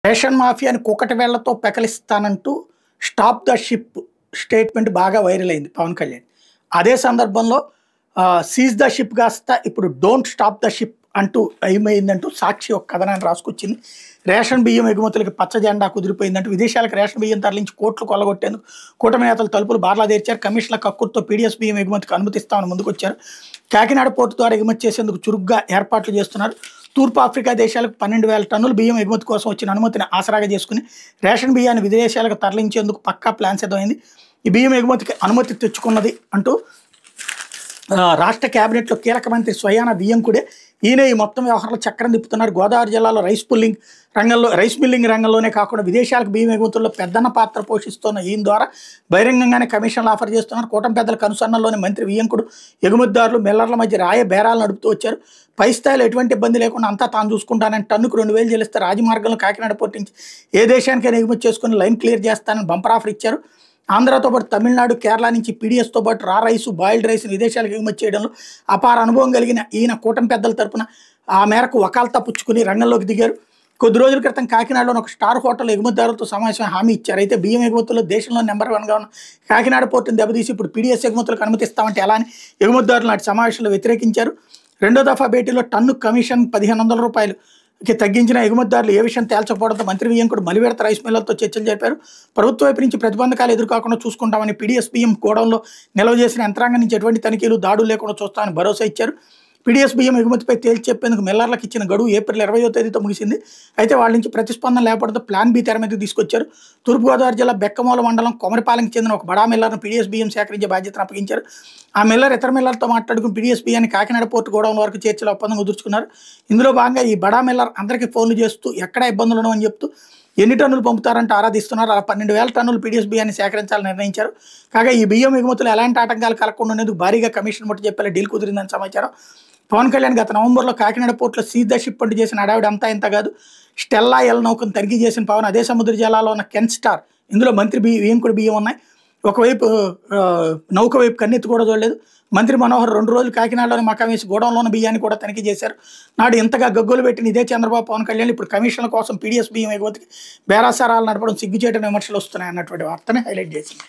Ration మాఫియాని కూకటి వేళ్లతో పెకలిస్తానంటూ stop the ship statement బాగా viral అయింది పవన్ కళ్యాణ్. అదే సందర్భంలో సీజ్ ద షిప్ కాస్త ఇప్పుడు డోంట్ స్టాప్ ద షిప్ అంటూ ఏమైందంటూ సాక్షి ఒక కథనాన్ని రాసుకొచ్చింది. రేషన్ బియ్యం ఎగుమతులకి పచ్చ జెండా కుదిరిపోయిందంటూ విదేశాలకు రేషన్ బియ్యం తరలించి కోట్లు కొల్లగొట్టేందుకు కూటమి నేతలు తలుపులు బార్లా తెరిచారు. కమిషన్ల కక్కుర్తో పీడీఎస్ బియ్యం ఎగుమతికి అనుమతిస్తామని ముందుకొచ్చారు. కాకినాడ పోర్టు ద్వారా ఎగుమతి చేసేందుకు చురుగ్గా ఏర్పాట్లు చేస్తున్నారు. తూర్పు ఆఫ్రికా దేశాలకు 12,000 టన్నుల బియ్యం ఎగుమతి కోసం వచ్చిన అనుమతిని ఆసరాగా చేసుకుని రేషన్ బియ్యాన్ని విదేశాలకు తరలించేందుకు పక్కా ప్లాన్ సిద్ధమైంది. ఈ బియ్యం ఎగుమతికి అనుమతి తెచ్చుకున్నది అంటూ రాష్ట్ర కేబినెట్లో కీలక మంత్రి స్వయాన వియ్యంకుడే ఈయన ఈ మొత్తం వ్యవహారంలో చక్రం తిప్పుతున్నారు. గోదావరి జిల్లాలో రైస్ మిల్లింగ్ రంగంలోనే కాకుండా విదేశాలకు బియ్యం ఎగుమతుల్లో పెద్దన్న పాత్ర పోషిస్తున్న ఈయన ద్వారా బహిరంగంగానే కమిషన్లు ఆఫర్ చేస్తున్నారు. కూటమి పెద్దల కనుసన్నల్లోని మంత్రి వియ్యంకుడు ఎగుమతిదారులు మిల్లర్ల మధ్య బేరాలు నడుపుతూ వచ్చారు. పై స్థాయిలో ఎటువంటి ఇబ్బంది లేకుండా అంతా తాను చూసుకుంటానని టన్నుకు 2,000 చెల్లిస్తే రాజమార్గంలో కాకినాడ పోర్టు నుంచి ఏ దేశానికైనా ఎగుమతి చేసుకుని లైన్ క్లియర్ చేస్తానని బంపర్ ఆఫర్ ఇచ్చారు. ఆంధ్రతో పాటు తమిళనాడు, కేరళ నుంచి పీడిఎస్తో పాటు రైసు, బాయిల్డ్ రైస్ విదేశాలకు ఎగుమతి చేయడంలో అపార అనుభవం కలిగిన ఈయన కూటమి పెద్దల తరపున ఆ మేరకు వకాల్తా పుచ్చుకుని రంగంలోకి దిగారు. కొద్ది రోజుల క్రితం కాకినాడలో ఒక స్టార్ హోటల్ ఎగుమతిదారులతో సమావేశం హామీ ఇచ్చారు. అయితే బియ్యం ఎగుమతుల్లో దేశంలో నెంబర్ 1గా ఉన్న కాకినాడ పోర్టును దెబ్బతీసి ఇప్పుడు పీడీఎస్ ఎగుమతులకు అనుమతిస్తామంటే ఎలా అని ఎగుమతిదారులు నాటి సమావేశంలో వ్యతిరేకించారు. రెండో దఫా భేటీలో టన్ను కమిషన్ 1,500 రూపాయలకి తగ్గించిన ఎగుమతిదారులు ఏ విషయం తేల్చకపోవడంతో మంత్రి వియ్యంకుడు మలివిడత రైస్ మిల్లర్తో చర్చలు జరిపారు. ప్రభుత్వం వైపు నుంచి ప్రతిబంధకాలు ఎదుర్కోకుండా చూసుకుంటామని, పీడీఎస్ బియ్యం గోడౌన్లో నిల్వ చేసిన యంత్రాంగం నుంచి ఎటువంటి తనిఖీలు, దాడులు లేకుండా చూస్తామని భరోసా ఇచ్చారు. పీడీఎస్ బియ్యం ఎగుమతిపై తేల్చి చెప్పేందుకు మిల్లర్లకు ఇచ్చిన గడువు ఏప్రిల్ 20వ తేదీతో ముగిసింది. అయితే వాళ్ళ నుంచి ప్రతిస్పందన లేకపోవడంతో ప్లాన్ బి తెర మీదకి తీసుకొచ్చారు. తూర్పుగోదావరి జిల్లా బెక్కమూల మండలం కొమరిపాలెంకి చెందిన ఒక బడా మిల్లర్ను పీడీఎస్ బియ్యం సేకరించే బాధ్యతను అప్పగించారు. ఆ మిల్లర్ ఇతర మిల్లర్తో మాట్లాడుకుని పీడీఎస్ బియ్యాన్ని కాకినాడ పోర్టు గోడౌన్ వరకు చేర్చే ఒప్పందం కుదుర్చుకున్నారు. ఇందులో భాగంగా ఈ బడా మిల్లర్ అందరికీ ఫోన్లు చేస్తూ ఎక్కడ ఇబ్బందులు ఉండవని చెప్తూ ఎన్ని టన్నులు పంపుతారంటే ఆరాధిస్తున్నారు. అలా 12,000 టన్నులు పీడీఎస్ బియ్యాన్ని సేకరించాలని నిర్ణయించారు. కాగా ఈ బియ్యం ఎగుమతులు ఎలాంటి ఆటంకాలు కలగకుండా ఉండేందుకు భారీగా కమిషన్ ముట్ట చెప్పేలా డీల్ కుదిరిందని సమాచారం. పవన్ కళ్యాణ్ గత నవంబర్లో కాకినాడ పోర్టులో సీజ్ ద షిప్ అంటూ చేసిన హడావిడి అంతా ఇంత కాదు. స్టెల్లా ఎల్ నౌకను తనిఖీ చేసిన పవన్ అదే సముద్ర జలాల్లో ఉన్న కెన్ స్టార్, ఇందులో మంత్రి వియ్యంకుడు బియ్యం ఉన్నాయి. ఒకవైపు నౌక వైపు కన్నెత్తి కూడా చూడలేదు. మంత్రి మనోహర్ 2 రోజులు కాకినాడలోని మకాం వేసి గోడౌన్లోని బియ్యాన్ని కూడా తనిఖీ చేశారు. నాడు ఇంతగా గగ్గోలు పెట్టిన ఇదే చంద్రబాబు పవన్ కళ్యాణ్ ఇప్పుడు కమిషన్ల కోసం పీడీఎస్ బియ్యం ఎగుమతికి బేరాసారాలు నడపడం సిగ్గుచేటని విమర్శలు వస్తున్నాయి అన్నటువంటి వార్తని హైలైట్ చేసింది.